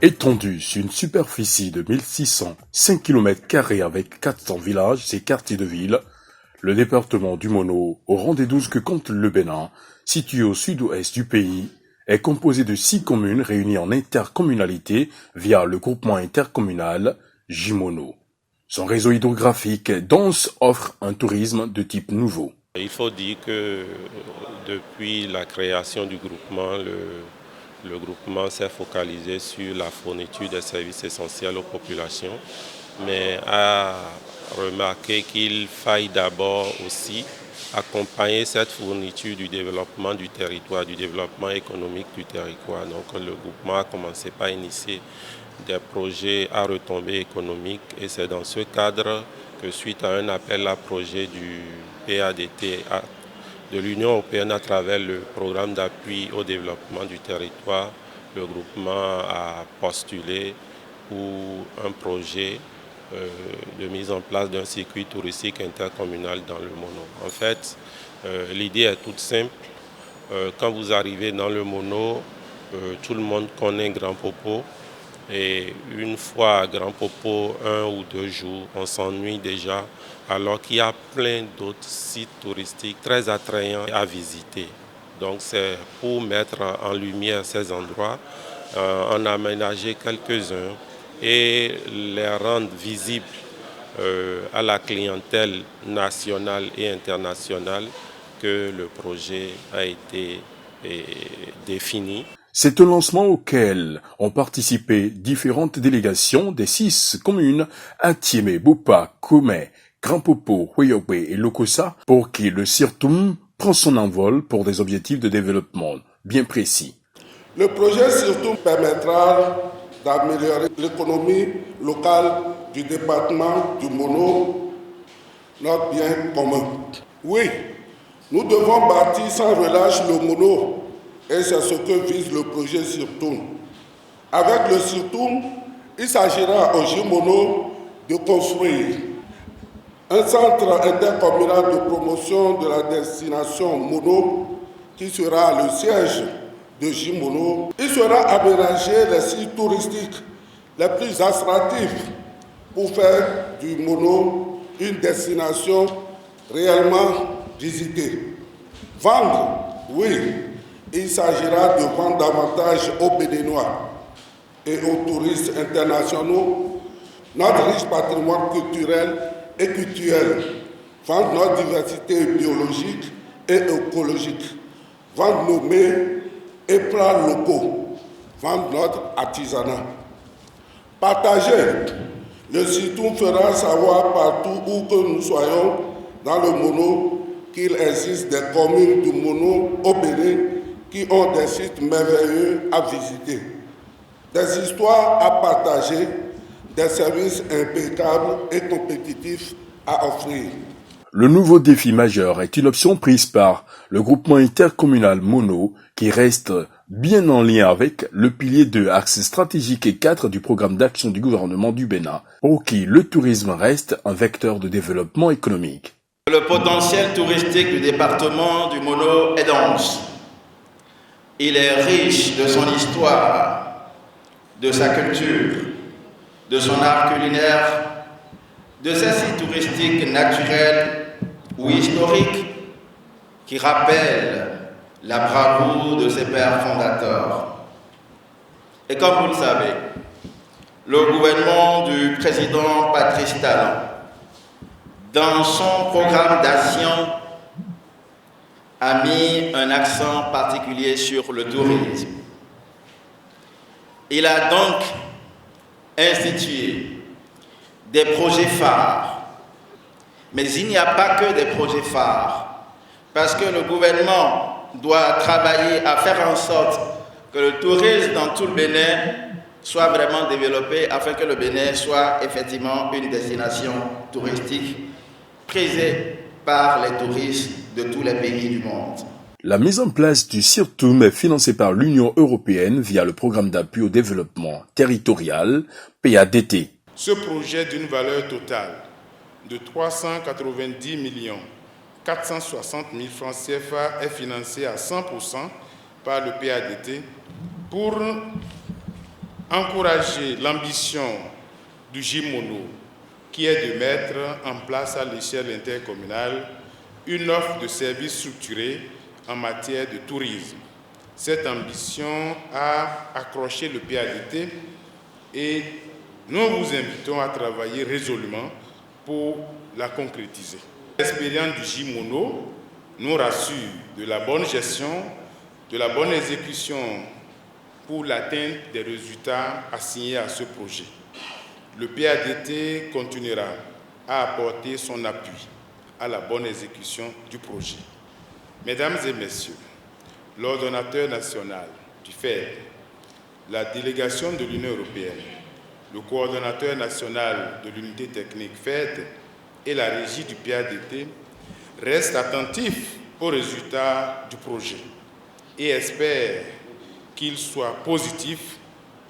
Étendu sur une superficie de 1605 km² avec 400 villages et quartiers de ville, le département du Mono, au rang des 12 que compte le Bénin, situé au sud-ouest du pays, est composé de 6 communes réunies en intercommunalité via le groupement intercommunal Jimono. Son réseau hydrographique dense offre un tourisme de type nouveau. Il faut dire que depuis la création du groupement, le groupement s'est focalisé sur la fourniture des services essentiels aux populations, mais a remarqué qu'il faille d'abord aussi accompagner cette fourniture du développement du territoire, du développement économique du territoire. Donc le groupement a commencé par initier des projets à retombées économiques et c'est dans ce cadre que suite à un appel à projet du PADT de l'Union européenne à travers le programme d'appui au développement du territoire, le groupement a postulé pour un projet de mise en place d'un circuit touristique intercommunal dans le Mono. En fait, l'idée est toute simple. Quand vous arrivez dans le Mono, tout le monde connaît Grand Popo. Et une fois à Grand Popo, 1 ou 2 jours, on s'ennuie déjà, alors qu'il y a plein d'autres sites touristiques très attrayants à visiter. Donc c'est pour mettre en lumière ces endroits, en aménager quelques-uns et les rendre visibles à la clientèle nationale et internationale que le projet a été défini. C'est un lancement auquel ont participé différentes délégations des 6 communes Atiémé, Bopa, Koumé, Grand Popo, Hueyogbe et Lokossa, pour qui le Sirtoum prend son envol pour des objectifs de développement bien précis. Le projet Sirtoum permettra d'améliorer l'économie locale du département du Mono, notre bien commun. Oui, nous devons bâtir sans relâche le Mono. Et c'est ce que vise le projet Sirtoum. Avec le Sirtoum, il s'agira au Jimono de construire un centre intercommunal de promotion de la destination Mono qui sera le siège de Jimono. Il sera aménagé les sites touristiques les plus attractifs pour faire du Mono une destination réellement visitée. Vendre, oui. Il s'agira de vendre davantage aux Béninois et aux touristes internationaux notre riche patrimoine culturel et culturel, vendre notre diversité biologique et écologique, vendre nos mets et plats locaux, vendre notre artisanat. Partager, le Sirtoum fera savoir partout où que nous soyons dans le Mono qu'il existe des communes du Mono au Bénin qui ont des sites merveilleux à visiter, des histoires à partager, des services impeccables et compétitifs à offrir. Le nouveau défi majeur est une option prise par le groupement intercommunal Mono qui reste bien en lien avec le pilier 2, axe stratégique et 4 du programme d'action du gouvernement du Bénin, pour qui le tourisme reste un vecteur de développement économique. Le potentiel touristique du département du Mono est dense. Il est riche de son histoire, de sa culture, de son art culinaire, de ses sites touristiques naturels ou historiques qui rappellent la bravoure de ses pères fondateurs. Et comme vous le savez, le gouvernement du président Patrice Talon, dans son programme d'action, a mis un accent particulier sur le tourisme. Il a donc institué des projets phares. Mais il n'y a pas que des projets phares, parce que le gouvernement doit travailler à faire en sorte que le tourisme dans tout le Bénin soit vraiment développé afin que le Bénin soit effectivement une destination touristique prisée par les touristes de tous les pays du monde. La mise en place du Sirtoum est financée par l'Union européenne via le programme d'appui au développement territorial, PADT. Ce projet d'une valeur totale de 390 460 000 francs CFA est financé à 100% par le PADT pour encourager l'ambition du JIMONO, qui est de mettre en place à l'échelle intercommunale une offre de services structurés en matière de tourisme. Cette ambition a accroché le PADT et nous vous invitons à travailler résolument pour la concrétiser. L'expérience du JIMONO nous rassure de la bonne gestion, de la bonne exécution pour l'atteinte des résultats assignés à ce projet. Le PADT continuera à apporter son appui à la bonne exécution du projet. Mesdames et messieurs, l'ordonnateur national du FED, la délégation de l'Union européenne, le coordonnateur national de l'unité technique FED et la régie du PADT restent attentifs aux résultats du projet et espèrent qu'il soit positif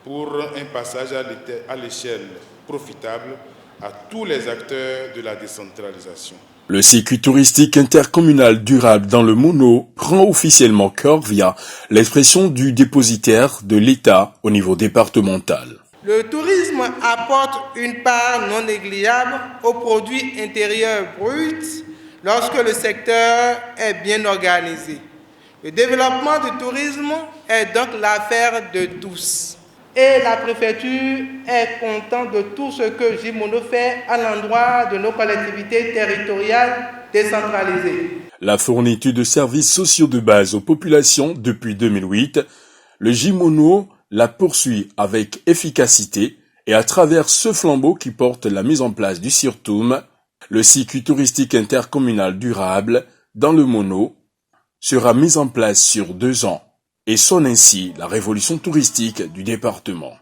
pour un passage à l'échelle profitable à tous les acteurs de la décentralisation. Le circuit touristique intercommunal durable dans le Mono prend officiellement corps via l'expression du dépositaire de l'État au niveau départemental. Le tourisme apporte une part non négligeable au produit intérieur brut lorsque le secteur est bien organisé. Le développement du tourisme est donc l'affaire de tous. Et la préfecture est contente de tout ce que JIMONO fait à l'endroit de nos collectivités territoriales décentralisées. La fourniture de services sociaux de base aux populations depuis 2008, le JIMONO la poursuit avec efficacité et à travers ce flambeau qui porte la mise en place du CIRTUM, le circuit touristique intercommunal durable dans le Mono sera mis en place sur 2 ans et sonne ainsi la révolution touristique du département.